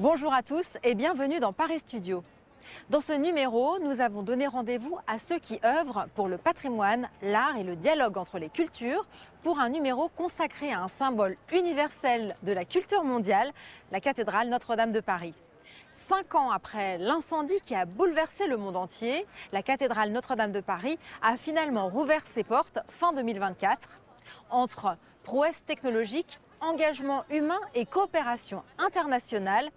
Bonjour à tous et bienvenue dans Paris Studio. Dans ce numéro, nous avons donné rendez-vous à ceux qui œuvrent pour le patrimoine, l'art et le dialogue entre les cultures pour un numéro consacré à un symbole universel de la culture mondiale, la cathédrale Notre-Dame de Paris. 5 ans après l'incendie qui a bouleversé le monde entier, la cathédrale Notre-Dame de Paris a finalement rouvert ses portes fin 2024. Entre prouesse technologique, engagement humain et coopération internationale,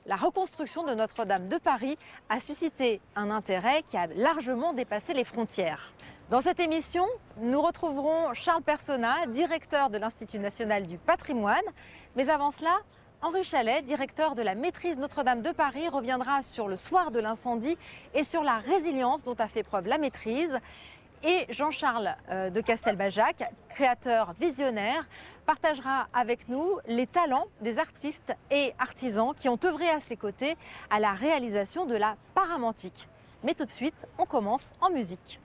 la reconstruction de Notre-Dame de Paris a suscité un intérêt qui a largement dépassé les frontières. Dans cette émission, nous retrouverons Charles Personnat, directeur de l'Institut national du patrimoine. Mais avant cela, Henri Chalais, directeur de la maîtrise Notre-Dame de Paris, reviendra sur le soir de l'incendie et sur la résilience dont a fait preuve la maîtrise. Et Jean-Charles de Castelbajac, créateur visionnaire, partagera avec nous les talents des artistes et artisans qui ont œuvré à ses côtés à la réalisation de la Paramantique. Mais tout de suite, on commence en musique.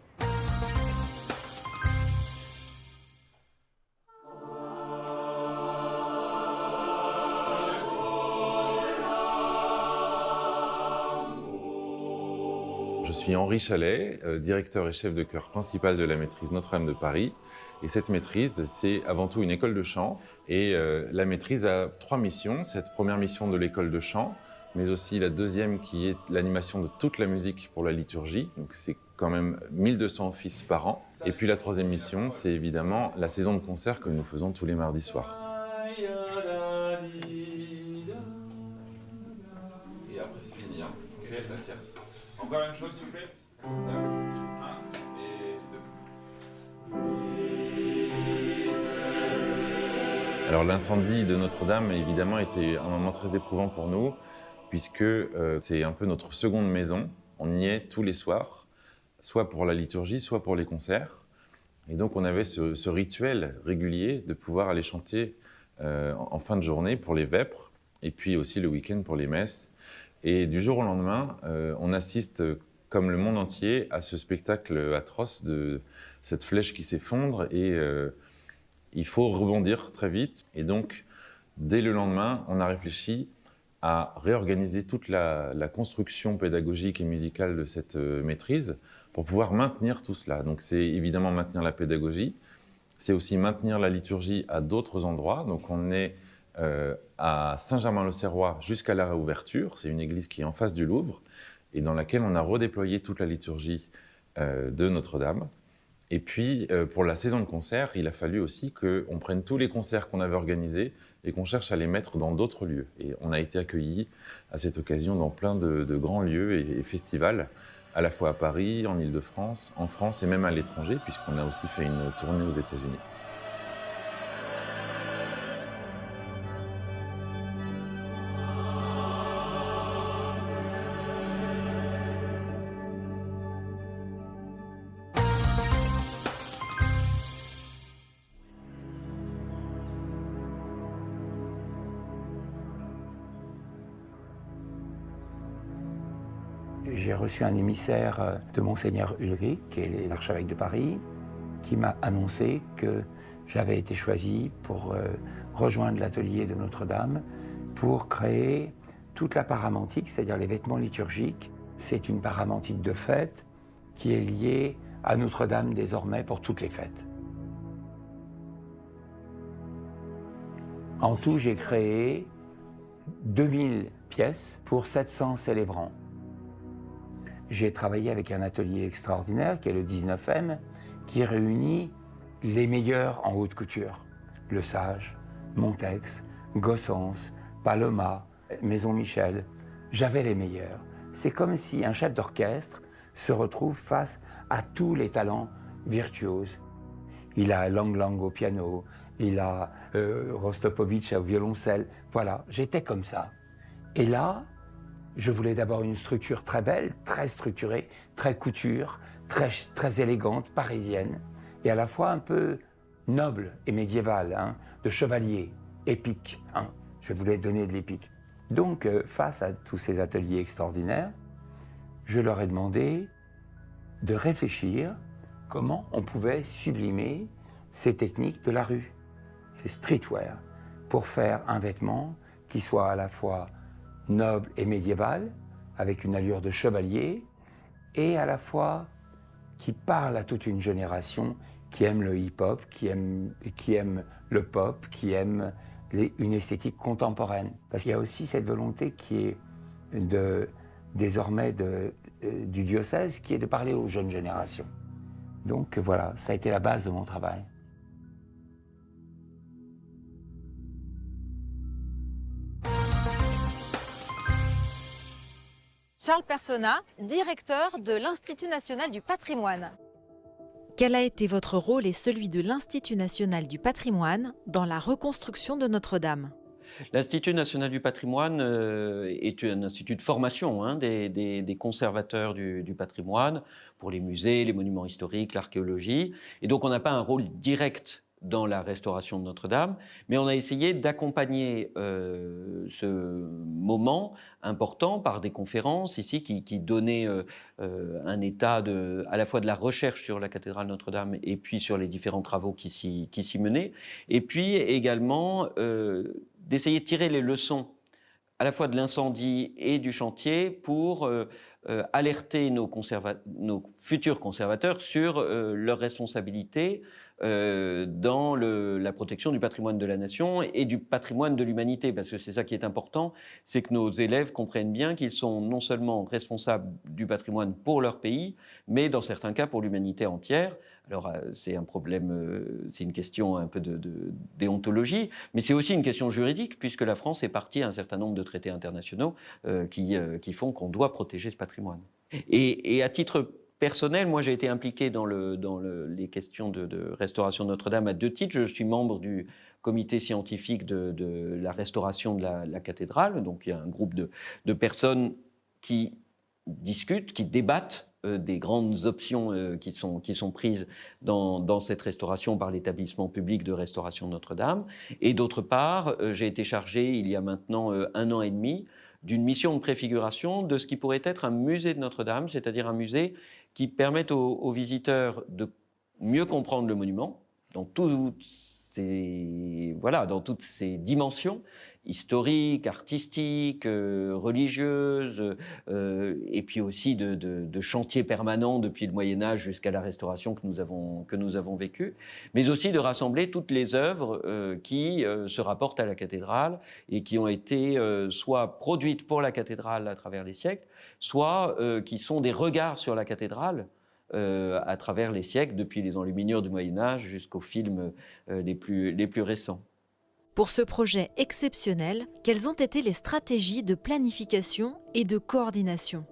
Je suis Henri Chalais, directeur et chef de chœur principal de la maîtrise Notre-Dame de Paris. Et cette maîtrise, c'est avant tout une école de chant. Et la maîtrise a 3 missions. Cette première mission de l'école de chant, mais aussi la deuxième qui est l'animation de toute la musique pour la liturgie. Donc c'est quand même 1200 offices par an. Et puis la troisième mission, c'est évidemment la saison de concert que nous faisons tous les mardis soirs. Et après c'est fini, hein. Quelle est la tierce? Encore la même chose, s'il vous plaît. 1 et 2. Alors l'incendie de Notre-Dame, évidemment, était un moment très éprouvant pour nous, puisque c'est un peu notre seconde maison. On y est tous les soirs, soit pour la liturgie, soit pour les concerts. Et donc on avait ce rituel régulier de pouvoir aller chanter en fin de journée pour les vêpres, et puis aussi le week-end pour les messes. Et du jour au lendemain, on assiste, comme le monde entier, à ce spectacle atroce de cette flèche qui s'effondre et il faut rebondir très vite. Et donc, dès le lendemain, on a réfléchi à réorganiser toute la construction pédagogique et musicale de cette maîtrise pour pouvoir maintenir tout cela. Donc c'est évidemment maintenir la pédagogie, c'est aussi maintenir la liturgie à d'autres endroits. Donc on est à Saint-Germain-l'Auxerrois jusqu'à la réouverture. C'est une église qui est en face du Louvre et dans laquelle on a redéployé toute la liturgie de Notre-Dame. Et puis, pour la saison de concert, il a fallu aussi qu'on prenne tous les concerts qu'on avait organisés et qu'on cherche à les mettre dans d'autres lieux. Et on a été accueillis à cette occasion dans plein de grands lieux et festivals, à la fois à Paris, en Île-de-France, en France et même à l'étranger, puisqu'on a aussi fait une tournée aux États-Unis. J'ai reçu un émissaire de Monseigneur Ulrich, qui est l'archevêque de Paris, qui m'a annoncé que j'avais été choisi pour rejoindre l'atelier de Notre-Dame pour créer toute la paramantique, c'est-à-dire les vêtements liturgiques. C'est une paramantique de fête qui est liée à Notre-Dame désormais pour toutes les fêtes. En tout, j'ai créé 2000 pièces pour 700 célébrants. J'ai travaillé avec un atelier extraordinaire qui est le 19e, qui réunit les meilleurs en haute couture. Le Sage, Montex, Gossens, Paloma, Maison Michel. J'avais les meilleurs. C'est comme si un chef d'orchestre se retrouve face à tous les talents virtuoses. Il a Lang Lang au piano, il a Rostropovitch au violoncelle. Voilà, j'étais comme ça. Et là, je voulais d'abord une structure très belle, très structurée, très couture, très élégante, parisienne, et à la fois un peu noble et médiévale, hein, de chevalier, épique. Hein. Je voulais donner de l'épique. Donc, face à tous ces ateliers extraordinaires, je leur ai demandé de réfléchir comment on pouvait sublimer ces techniques de la rue, ces streetwear, pour faire un vêtement qui soit à la fois noble et médiéval, avec une allure de chevalier, et à la fois qui parle à toute une génération qui aime le hip-hop, qui aime le pop, qui aime une esthétique contemporaine. Parce qu'il y a aussi cette volonté qui est désormais du diocèse, qui est de parler aux jeunes générations. Donc voilà, ça a été la base de mon travail. Charles Personnat, directeur de l'Institut national du patrimoine. Quel a été votre rôle et celui de l'Institut national du patrimoine dans la reconstruction de Notre-Dame ? L'Institut national du patrimoine est un institut de formation des conservateurs du patrimoine pour les musées, les monuments historiques, l'archéologie. Et donc on n'a pas un rôle direct dans la restauration de Notre-Dame, mais on a essayé d'accompagner ce moment important par des conférences ici qui donnaient un état à la fois de la recherche sur la cathédrale Notre-Dame et puis sur les différents travaux qui s'y menaient, et puis également d'essayer de tirer les leçons à la fois de l'incendie et du chantier pour alerter nos futurs conservateurs sur leurs responsabilités dans la protection du patrimoine de la nation et du patrimoine de l'humanité, parce que c'est ça qui est important, c'est que nos élèves comprennent bien qu'ils sont non seulement responsables du patrimoine pour leur pays, mais dans certains cas pour l'humanité entière. Alors c'est un problème, c'est une question un peu de déontologie, mais c'est aussi une question juridique, puisque la France est partie à un certain nombre de traités internationaux qui font qu'on doit protéger ce patrimoine. Et à titre personnel, moi j'ai été impliqué dans les questions de restauration de Notre-Dame à 2 titres. Je suis membre du comité scientifique de la restauration de la cathédrale. Donc il y a un groupe de personnes qui discutent, qui débattent des grandes options qui sont prises dans cette restauration par l'établissement public de restauration de Notre-Dame. Et d'autre part, j'ai été chargé il y a maintenant 1 an et demi d'une mission de préfiguration de ce qui pourrait être un musée de Notre-Dame, c'est-à-dire un musée qui permette aux visiteurs de mieux comprendre le monument dans toutes ses dimensions, historiques, artistiques, religieuses, et puis aussi de chantiers permanents depuis le Moyen-Âge jusqu'à la restauration que nous avons vécue, mais aussi de rassembler toutes les œuvres qui se rapportent à la cathédrale et qui ont été soit produites pour la cathédrale à travers les siècles, soit qui sont des regards sur la cathédrale à travers les siècles, depuis les enluminures du Moyen-Âge jusqu'aux films les plus récents. Pour ce projet exceptionnel, quelles ont été les stratégies de planification et de coordination ?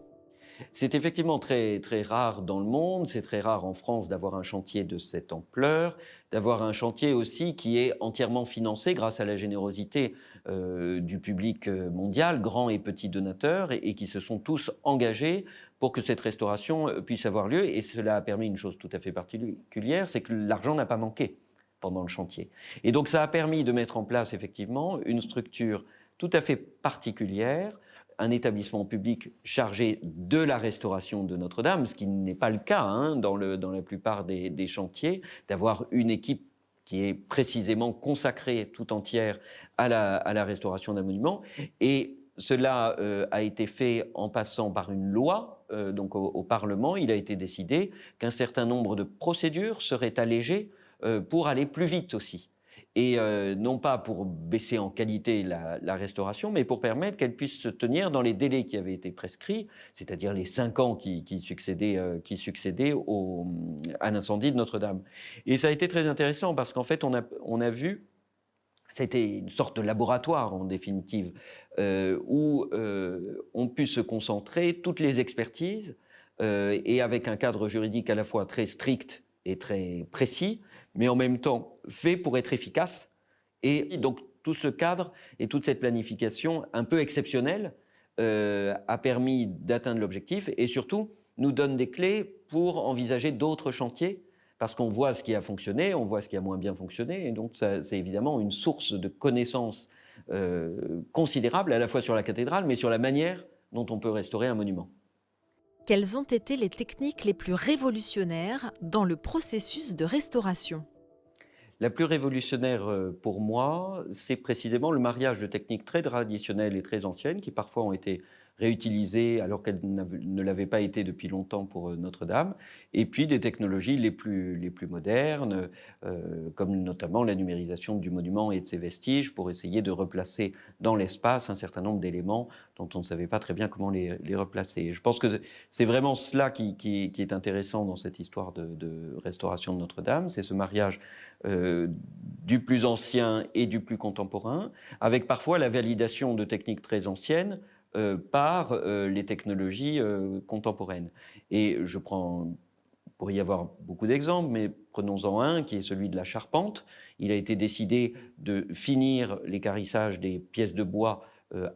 C'est effectivement très, très rare dans le monde, c'est très rare en France d'avoir un chantier de cette ampleur, d'avoir un chantier aussi qui est entièrement financé grâce à la générosité du public mondial, grands et petits donateurs, et qui se sont tous engagés pour que cette restauration puisse avoir lieu. Et cela a permis une chose tout à fait particulière, c'est que l'argent n'a pas manqué pendant le chantier. Et donc ça a permis de mettre en place effectivement une structure tout à fait particulière, un établissement public chargé de la restauration de Notre-Dame, ce qui n'est pas le cas dans la plupart des chantiers, d'avoir une équipe qui est précisément consacrée tout entière à la restauration d'un monument. Et cela a été fait en passant par une loi, donc au Parlement. Il a été décidé qu'un certain nombre de procédures seraient allégées pour aller plus vite aussi. Et non pas pour baisser en qualité la restauration, mais pour permettre qu'elle puisse se tenir dans les délais qui avaient été prescrits, c'est-à-dire les 5 ans qui succédaient à l'incendie de Notre-Dame. Et ça a été très intéressant parce qu'en fait, on a vu, ça a été une sorte de laboratoire en définitive, où ont pu se concentrer toutes les expertises, et avec un cadre juridique à la fois très strict et très précis, mais en même temps fait pour être efficace. Et donc tout ce cadre et toute cette planification un peu exceptionnelle a permis d'atteindre l'objectif et surtout nous donne des clés pour envisager d'autres chantiers, parce qu'on voit ce qui a fonctionné, on voit ce qui a moins bien fonctionné, et donc c'est évidemment une source de connaissances considérable, à la fois sur la cathédrale, mais sur la manière dont on peut restaurer un monument. Quelles ont été les techniques les plus révolutionnaires dans le processus de restauration ? La plus révolutionnaire pour moi, c'est précisément le mariage de techniques très traditionnelles et très anciennes qui parfois ont été réutilisées alors qu'elles ne l'avaient pas été depuis longtemps pour Notre-Dame, et puis des technologies les plus modernes, comme notamment la numérisation du monument et de ses vestiges pour essayer de replacer dans l'espace un certain nombre d'éléments dont on ne savait pas très bien comment les replacer. Et je pense que c'est vraiment cela qui est intéressant dans cette histoire de restauration de Notre-Dame, c'est ce mariage du plus ancien et du plus contemporain, avec parfois la validation de techniques très anciennes par les technologies contemporaines. Et il pourrait y avoir beaucoup d'exemples, mais prenons-en un qui est celui de la charpente. Il a été décidé de finir l'équarrissage des pièces de bois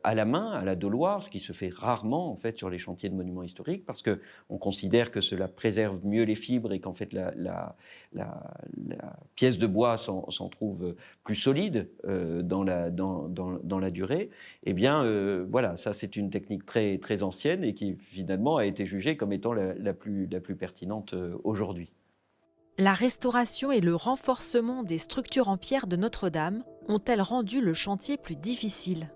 à la main, à la doloire, ce qui se fait rarement en fait sur les chantiers de monuments historiques, parce qu'on considère que cela préserve mieux les fibres et qu'en fait la pièce de bois s'en trouve plus solide dans la durée. Eh bien, voilà, ça c'est une technique très, très ancienne et qui finalement a été jugée comme étant la plus pertinente aujourd'hui. La restauration et le renforcement des structures en pierre de Notre-Dame ont-elles rendu le chantier plus difficile ?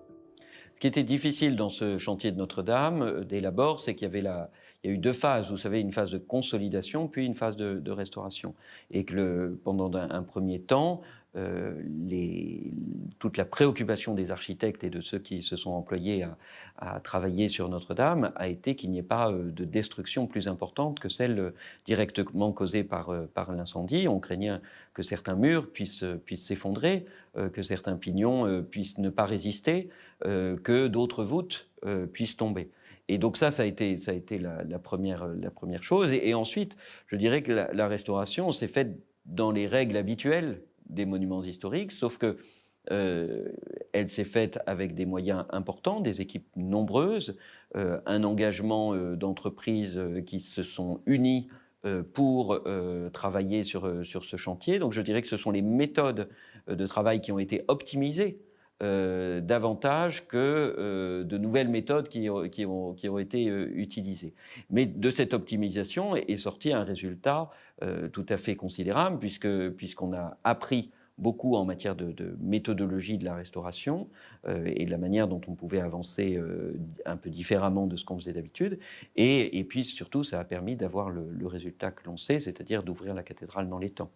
Ce qui était difficile dans ce chantier de Notre-Dame, dès l'abord, c'est qu'il y a eu deux phases. Vous savez, une phase de consolidation, puis une phase de restauration. Et que pendant un premier temps, toute la préoccupation des architectes et de ceux qui se sont employés à travailler sur Notre-Dame a été qu'il n'y ait pas de destruction plus importante que celle directement causée par l'incendie. On craignait que certains murs puissent s'effondrer, que certains pignons puissent ne pas résister, que d'autres voûtes puissent tomber. Et donc ça a été la première chose. Et ensuite, je dirais que la restauration s'est faite dans les règles habituelles des monuments historiques, sauf que elle s'est faite avec des moyens importants, des équipes nombreuses, un engagement d'entreprises qui se sont unies pour travailler sur ce chantier. Donc je dirais que ce sont les méthodes de travail qui ont été optimisées davantage que de nouvelles méthodes qui ont été utilisées. Mais de cette optimisation est sorti un résultat tout à fait considérable, puisqu'on a appris beaucoup en matière de méthodologie de la restauration et de la manière dont on pouvait avancer un peu différemment de ce qu'on faisait d'habitude. Et puis surtout, ça a permis d'avoir le résultat que l'on sait, c'est-à-dire d'ouvrir la cathédrale dans les temps.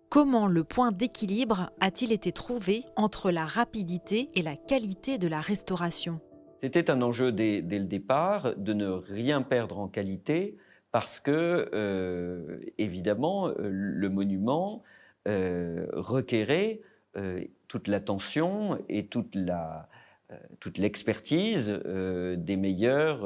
Comment le point d'équilibre a-t-il été trouvé entre la rapidité et la qualité de la restauration ? C'était un enjeu dès le départ de ne rien perdre en qualité parce que, évidemment, le monument requérait toute l'attention et toute l'expertise des meilleurs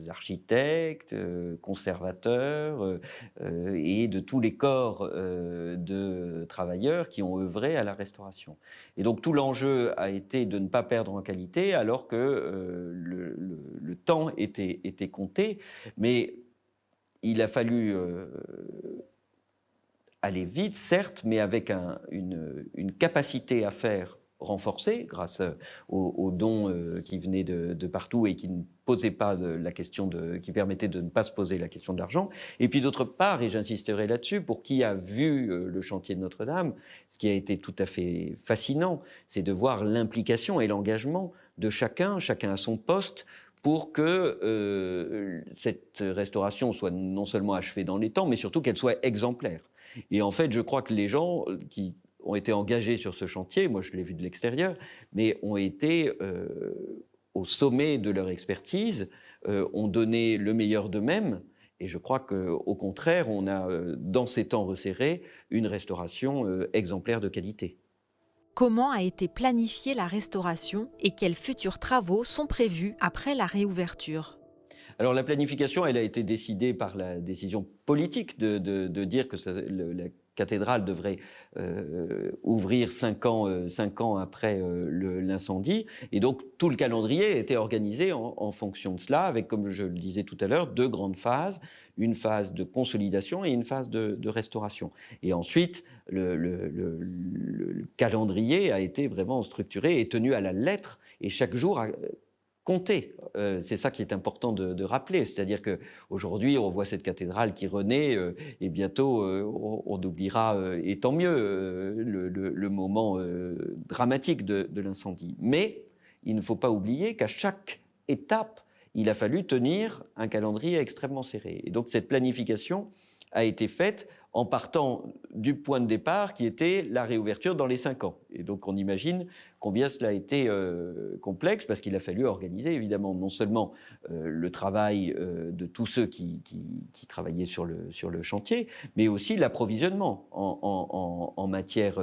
architectes, conservateurs et de tous les corps de travailleurs qui ont œuvré à la restauration. Et donc tout l'enjeu a été de ne pas perdre en qualité alors que le temps était compté, mais il a fallu aller vite, certes, mais avec une capacité à faire renforcée grâce aux dons qui venaient de partout et qui ne posaient pas la question qui permettaient de ne pas se poser la question de l'argent. Et puis d'autre part, et j'insisterai là-dessus, pour qui a vu le chantier de Notre-Dame, ce qui a été tout à fait fascinant, c'est de voir l'implication et l'engagement de chacun à son poste, pour que cette restauration soit non seulement achevée dans les temps, mais surtout qu'elle soit exemplaire. Et en fait, je crois que les gens qui ont été engagés sur ce chantier, moi je l'ai vu de l'extérieur, mais ont été au sommet de leur expertise, ont donné le meilleur d'eux-mêmes, et je crois qu'au contraire, on a, dans ces temps resserrés, une restauration exemplaire de qualité. Comment a été planifiée la restauration et quels futurs travaux sont prévus après la réouverture ? Alors la planification, elle a été décidée par la décision politique de dire que la cathédrale devrait ouvrir 5 ans après l'incendie. Et donc tout le calendrier était organisé en fonction de cela, avec, comme je le disais tout à l'heure, 2 grandes phases, une phase de consolidation et une phase de restauration. Et ensuite, le calendrier a été vraiment structuré et tenu à la lettre, et chaque jour a compter. C'est ça qui est important de rappeler. C'est-à-dire qu'aujourd'hui, on voit cette cathédrale qui renaît et bientôt, on oubliera, et tant mieux, le moment dramatique de l'incendie. Mais il ne faut pas oublier qu'à chaque étape, il a fallu tenir un calendrier extrêmement serré. Et donc cette planification a été faite en partant du point de départ qui était la réouverture dans les 5 ans. Et donc on imagine combien cela a été complexe, parce qu'il a fallu organiser évidemment non seulement le travail de tous ceux qui travaillaient sur le chantier, mais aussi l'approvisionnement en matière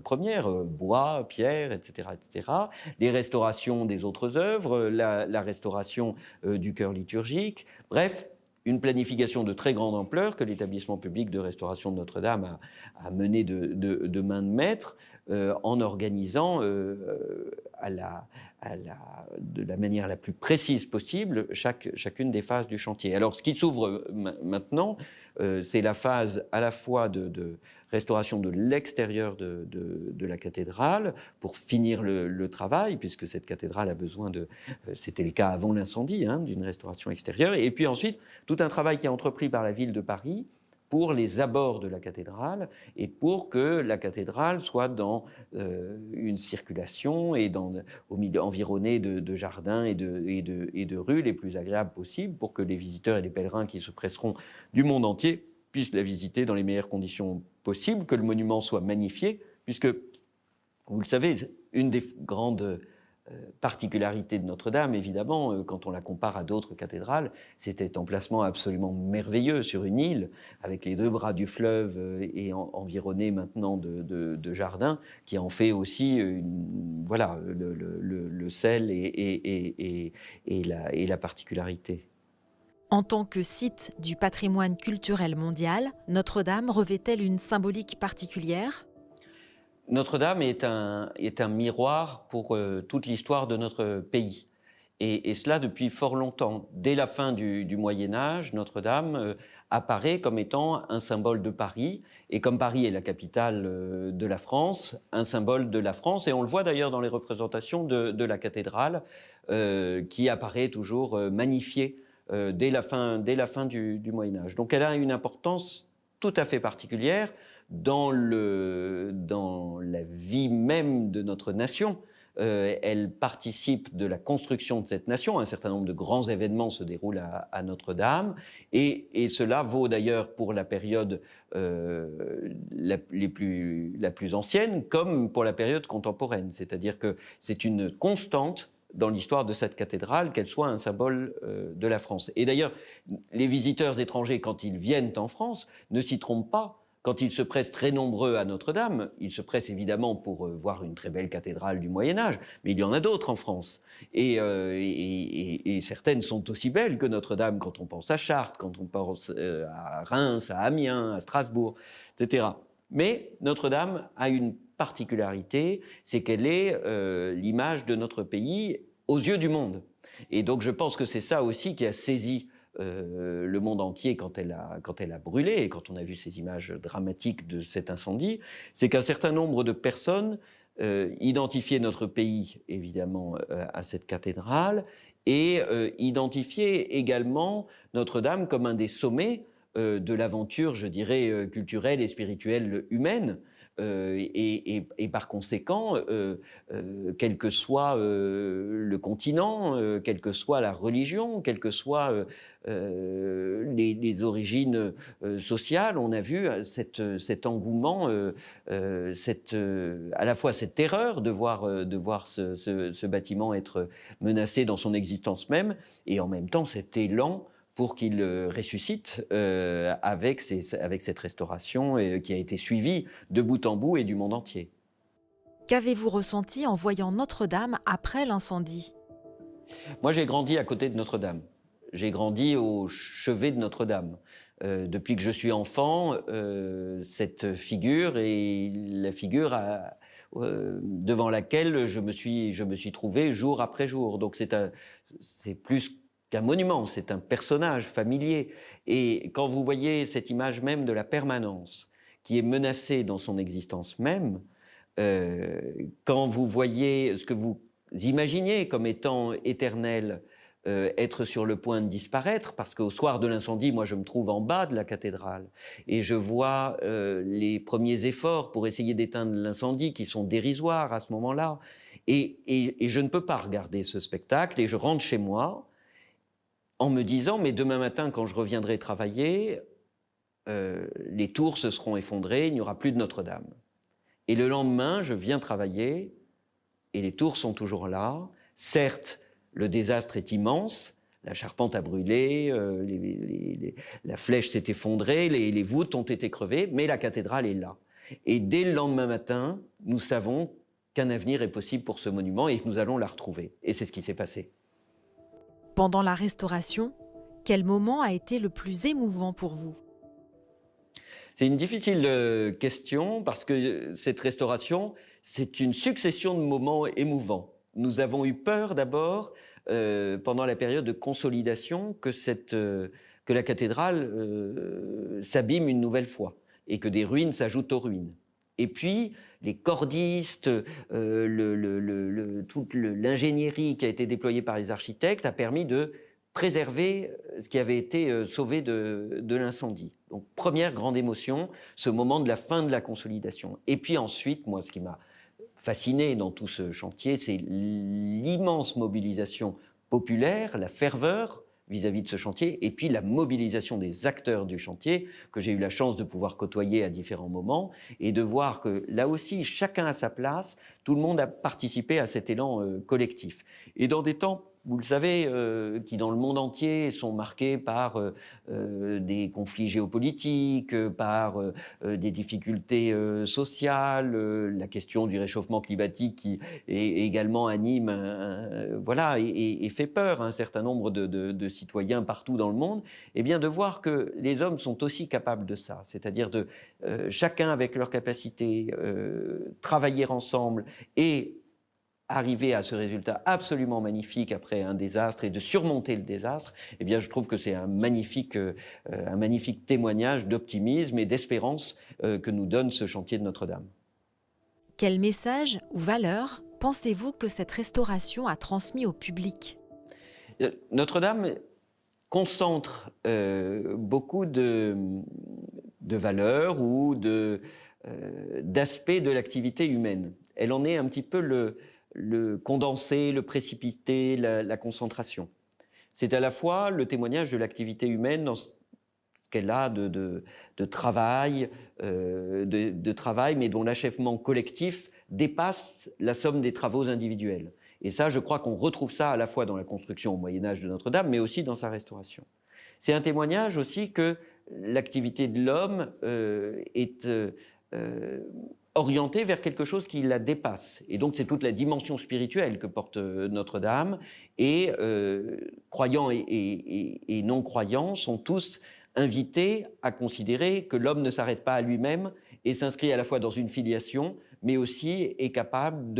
première, bois, pierre, etc., etc., les restaurations des autres œuvres, la restauration du chœur liturgique, bref, une planification de très grande ampleur que l'établissement public de restauration de Notre-Dame a menée de main de maître en organisant de la manière la plus précise possible chacune des phases du chantier. Alors ce qui s'ouvre maintenant, c'est la phase à la fois de restauration de l'extérieur de la cathédrale pour finir le travail, puisque cette cathédrale a besoin c'était le cas avant l'incendie, d'une restauration extérieure, et puis ensuite tout un travail qui est entrepris par la ville de Paris pour les abords de la cathédrale et pour que la cathédrale soit dans une circulation et environnée de jardins et de rues les plus agréables possibles pour que les visiteurs et les pèlerins qui se presseront du monde entier puissent la visiter dans les meilleures conditions possibles, que le monument soit magnifié, puisque, vous le savez, une des grandes particularité de Notre-Dame, évidemment, quand on la compare à d'autres cathédrales, c'est cet emplacement absolument merveilleux sur une île, avec les 2 bras du fleuve et environné maintenant de jardins, qui en fait aussi le sel et la particularité. En tant que site du patrimoine culturel mondial, Notre-Dame revêt-elle une symbolique particulière ? Notre-Dame est un miroir pour toute l'histoire de notre pays. Et cela depuis fort longtemps. Dès la fin du Moyen-Âge, Notre-Dame apparaît comme étant un symbole de Paris. Et comme Paris est la capitale de la France, un symbole de la France. Et on le voit d'ailleurs dans les représentations de la cathédrale, qui apparaît toujours magnifiée dès la fin du Moyen-Âge. Donc elle a une importance tout à fait particulière dans la vie même de notre nation. Elle participe de la construction de cette nation. Un certain nombre de grands événements se déroulent à Notre-Dame. Et cela vaut d'ailleurs pour la période la plus ancienne, comme pour la période contemporaine. C'est-à-dire que c'est une constante dans l'histoire de cette cathédrale, qu'elle soit un symbole de la France. Et d'ailleurs, les visiteurs étrangers, quand ils viennent en France, ne s'y trompent pas. Quand ils se pressent très nombreux à Notre-Dame, ils se pressent évidemment pour voir une très belle cathédrale du Moyen-Âge, mais il y en a d'autres en France. Et certaines sont aussi belles que Notre-Dame quand on pense à Chartres, quand on pense à Reims, à Amiens, à Strasbourg, etc. Mais Notre-Dame a une particularité, c'est qu'elle est l'image de notre pays aux yeux du monde. Et donc je pense que c'est ça aussi qui a saisi le monde entier quand elle a brûlé, et quand on a vu ces images dramatiques de cet incendie, c'est qu'un certain nombre de personnes identifiaient notre pays, évidemment, à cette cathédrale, et identifiaient également Notre-Dame comme un des sommets de l'aventure, je dirais, culturelle et spirituelle humaine. Et par conséquent, quel que soit le continent, quelle que soit la religion, quelles que soient les origines sociales, on a vu cet engouement, à la fois cette terreur de voir ce bâtiment être menacé dans son existence même, et en même temps cet élan pour qu'il ressuscite avec cette restauration qui a été suivie de bout en bout et du monde entier. Qu'avez-vous ressenti en voyant Notre-Dame après l'incendie ? Moi, j'ai grandi à côté de Notre-Dame. J'ai grandi au chevet de Notre-Dame. Depuis que je suis enfant, cette figure est la figure devant laquelle je me suis trouvé jour après jour. Donc c'est plus qu'un monument, c'est un personnage familier. Et quand vous voyez cette image même de la permanence qui est menacée dans son existence même, quand vous voyez ce que vous imaginiez comme étant éternels être sur le point de disparaître, parce qu'au soir de l'incendie, moi je me trouve en bas de la cathédrale et je vois les premiers efforts pour essayer d'éteindre l'incendie qui sont dérisoires à ce moment-là. Et je ne peux pas regarder ce spectacle et je rentre chez moi en me disant, mais demain matin, quand je reviendrai travailler, les tours se seront effondrées, il n'y aura plus de Notre-Dame. Et le lendemain, je viens travailler et les tours sont toujours là. Certes, le désastre est immense, la charpente a brûlé, la flèche s'est effondrée, les voûtes ont été crevées, mais la cathédrale est là. Et dès le lendemain matin, nous savons qu'un avenir est possible pour ce monument et que nous allons la retrouver. Et c'est ce qui s'est passé. Pendant la restauration, quel moment a été le plus émouvant pour vous? C'est une difficile question parce que cette restauration, c'est une succession de moments émouvants. Nous avons eu peur d'abord, pendant la période de consolidation, que la cathédrale s'abîme une nouvelle fois et que des ruines s'ajoutent aux ruines. Et puis, les cordistes, toute l'ingénierie qui a été déployée par les architectes a permis de préserver ce qui avait été sauvé de l'incendie. Donc, première grande émotion, ce moment de la fin de la consolidation. Et puis ensuite, moi, ce qui m'a fasciné dans tout ce chantier, c'est l'immense mobilisation populaire, la ferveur vis-à-vis de ce chantier, et puis la mobilisation des acteurs du chantier, que j'ai eu la chance de pouvoir côtoyer à différents moments, et de voir que là aussi, chacun à sa place, tout le monde a participé à cet élan collectif. Et dans des temps, vous le savez, qui dans le monde entier sont marqués par des conflits géopolitiques, par des difficultés sociales, la question du réchauffement climatique qui également anime, voilà, et fait peur à un certain nombre de citoyens partout dans le monde, et bien de voir que les hommes sont aussi capables de ça, c'est-à-dire de chacun avec leur capacité, travailler ensemble et arriver à ce résultat absolument magnifique après un désastre et de surmonter le désastre, eh bien, je trouve que c'est un magnifique témoignage d'optimisme et d'espérance que nous donne ce chantier de Notre-Dame. Quel message ou valeur pensez-vous que cette restauration a transmis au public? Notre-Dame concentre beaucoup de valeurs ou d'aspects de l'activité humaine. Elle en est un petit peu le condensé, le précipité, la concentration. C'est à la fois le témoignage de l'activité humaine dans ce qu'elle a de travail, mais dont l'achèvement collectif dépasse la somme des travaux individuels. Et ça, je crois qu'on retrouve ça à la fois dans la construction au Moyen-Âge de Notre-Dame, mais aussi dans sa restauration. C'est un témoignage aussi que l'activité de l'homme est orientée vers quelque chose qui la dépasse. Et donc, c'est toute la dimension spirituelle que porte Notre-Dame. Et croyants et non-croyants sont tous invités à considérer que l'homme ne s'arrête pas à lui-même et s'inscrit à la fois dans une filiation, mais aussi est capable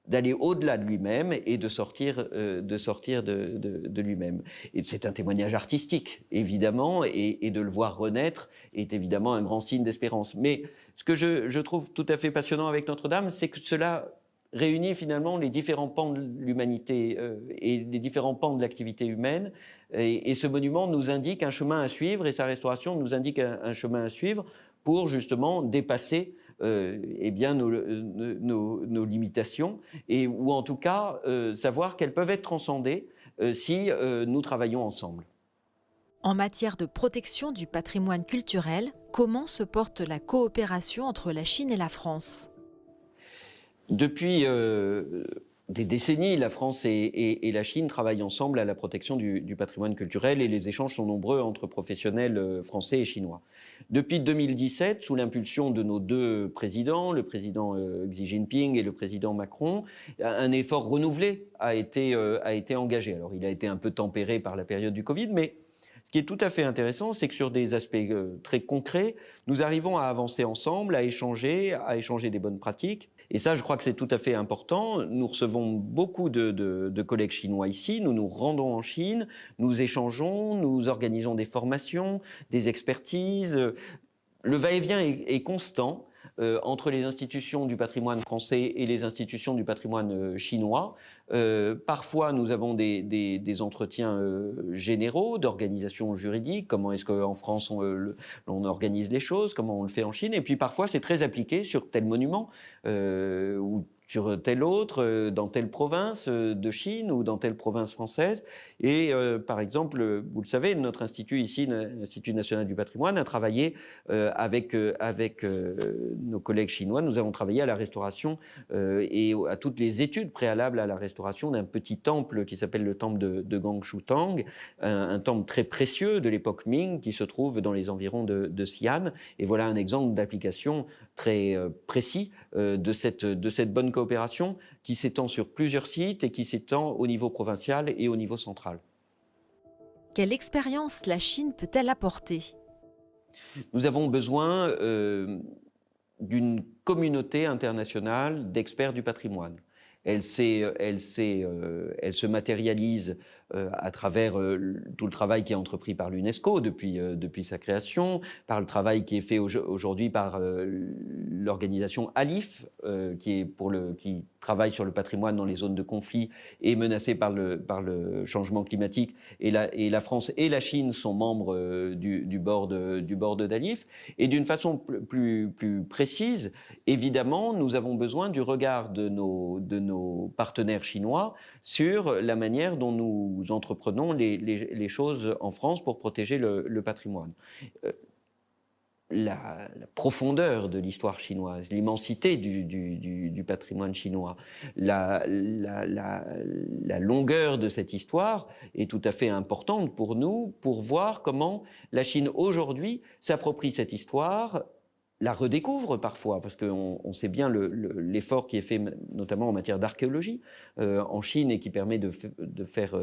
d'aller au-delà de lui-même et de sortir de lui-même. Et c'est un témoignage artistique, évidemment, et de le voir renaître est évidemment un grand signe d'espérance. Mais ce que je trouve tout à fait passionnant avec Notre-Dame, c'est que cela réunit finalement les différents pans de l'humanité et les différents pans de l'activité humaine. Et ce monument nous indique un chemin à suivre, et sa restauration nous indique un chemin à suivre pour justement dépasser eh bien nos limitations, ou en tout cas savoir qu'elles peuvent être transcendées si nous travaillons ensemble. En matière de protection du patrimoine culturel, comment se porte la coopération entre la Chine et la France? Depuis des décennies, la France et la Chine travaillent ensemble à la protection du patrimoine culturel, et les échanges sont nombreux entre professionnels français et chinois. Depuis 2017, sous l'impulsion de nos deux présidents, le président Xi Jinping et le président Macron, un effort renouvelé a été engagé. Alors, il a été un peu tempéré par la période du Covid, mais ce qui est tout à fait intéressant, c'est que sur des aspects très concrets, nous arrivons à avancer ensemble, à échanger des bonnes pratiques. Et ça, je crois que c'est tout à fait important. Nous recevons beaucoup de collègues chinois ici, nous nous rendons en Chine, nous échangeons, nous organisons des formations, des expertises. Le va-et-vient est constant. entre les institutions du patrimoine français et les institutions du patrimoine chinois. Parfois, nous avons des entretiens généraux d'organisation juridique, comment est-ce qu'en France on organise les choses, comment on le fait en Chine, et puis parfois c'est très appliqué sur tel monument ou sur tel autre, dans telle province de Chine ou dans telle province française. Et par exemple, vous le savez, notre institut ici, l'Institut national du patrimoine, a travaillé avec nos collègues chinois. Nous avons travaillé à la restauration et à toutes les études préalables à la restauration d'un petit temple qui s'appelle le temple de Gangshutang, un temple très précieux de l'époque Ming qui se trouve dans les environs de Xi'an. Et voilà un exemple d'application très précis de cette bonne coopération qui s'étend sur plusieurs sites et qui s'étend au niveau provincial et au niveau central. Quelle expérience la Chine peut-elle apporter? Nous avons besoin d'une communauté internationale d'experts du patrimoine. Elle se matérialise à travers tout le travail qui est entrepris par l'UNESCO depuis sa création, par le travail qui est fait aujourd'hui par l'organisation ALIPH, qui travaille sur le patrimoine dans les zones de conflit et menacées par le changement climatique. Et la France et la Chine sont membres du board d'ALIPH. Et d'une façon plus précise, évidemment, nous avons besoin du regard de nos partenaires chinois sur la manière dont nous entreprenons les choses en France pour protéger le patrimoine. La profondeur de l'histoire chinoise, l'immensité du patrimoine chinois, la longueur de cette histoire est tout à fait importante pour nous, pour voir comment la Chine aujourd'hui s'approprie cette histoire, la redécouvre parfois, parce qu'on sait bien l'effort qui est fait notamment en matière d'archéologie en Chine et qui permet de faire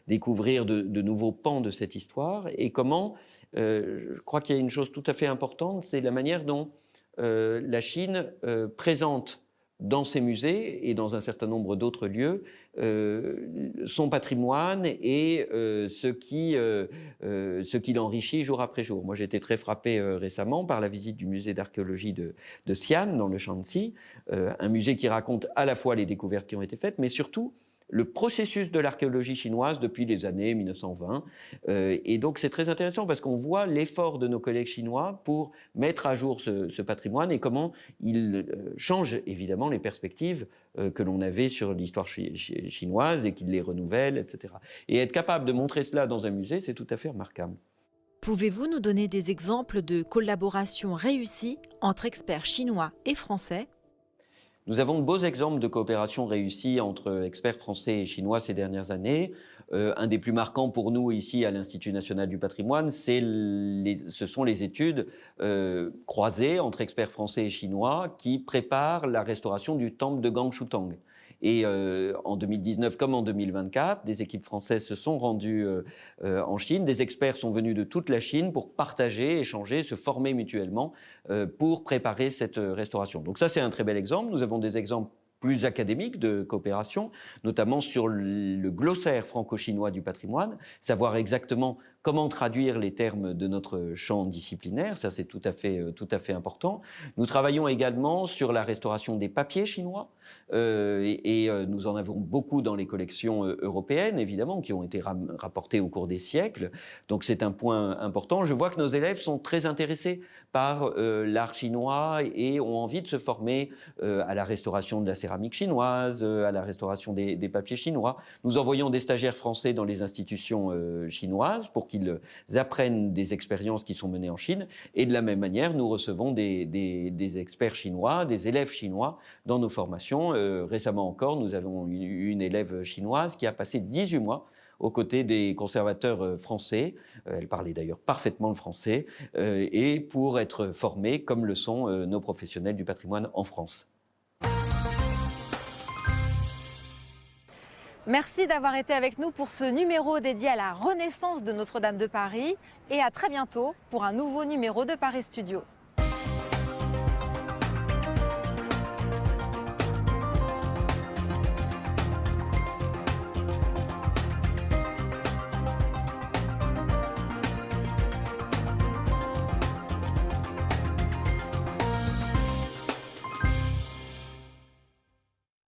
découvrir de nouveaux pans de cette histoire, et comment, je crois qu'il y a une chose tout à fait importante, c'est la manière dont la Chine présente dans ses musées et dans un certain nombre d'autres lieux son patrimoine et ce qui l'enrichit jour après jour. Moi, j'ai été très frappé récemment par la visite du musée d'archéologie de Xi'an, dans le Shanxi, un musée qui raconte à la fois les découvertes qui ont été faites, mais surtout le processus de l'archéologie chinoise depuis les années 1920. Et donc c'est très intéressant parce qu'on voit l'effort de nos collègues chinois pour mettre à jour ce patrimoine et comment il change évidemment les perspectives que l'on avait sur l'histoire chinoise et qu'il les renouvelle, etc. Et être capable de montrer cela dans un musée, c'est tout à fait remarquable. Pouvez-vous nous donner des exemples de collaborations réussies entre experts chinois et français ? Nous avons de beaux exemples de coopération réussie entre experts français et chinois ces dernières années. Un des plus marquants pour nous ici à l'Institut national du patrimoine, ce sont les études croisées entre experts français et chinois qui préparent la restauration du temple de Gangshutang. Et en 2019 comme en 2024, des équipes françaises se sont rendues en Chine. Des experts sont venus de toute la Chine pour partager, échanger, se former mutuellement pour préparer cette restauration. Donc ça, c'est un très bel exemple. Nous avons des exemples plus académiques de coopération, notamment sur le glossaire franco-chinois du patrimoine, savoir exactement comment traduire les termes de notre champ disciplinaire, ça c'est tout à fait important. Nous travaillons également sur la restauration des papiers chinois, nous en avons beaucoup dans les collections européennes, évidemment, qui ont été rapportées au cours des siècles, donc c'est un point important. Je vois que nos élèves sont très intéressés par l'art chinois et ont envie de se former à la restauration de la céramique chinoise, à la restauration des papiers chinois. Nous envoyons des stagiaires français dans les institutions chinoises pour qu'ils apprennent des expériences qui sont menées en Chine. Et de la même manière, nous recevons des experts chinois, des élèves chinois dans nos formations. Récemment encore, nous avons une élève chinoise qui a passé 18 mois aux côtés des conservateurs français. Elle parlait d'ailleurs parfaitement le français, et pour être formée comme le sont nos professionnels du patrimoine en France. Merci d'avoir été avec nous pour ce numéro dédié à la renaissance de Notre-Dame de Paris et à très bientôt pour un nouveau numéro de Paris Studio.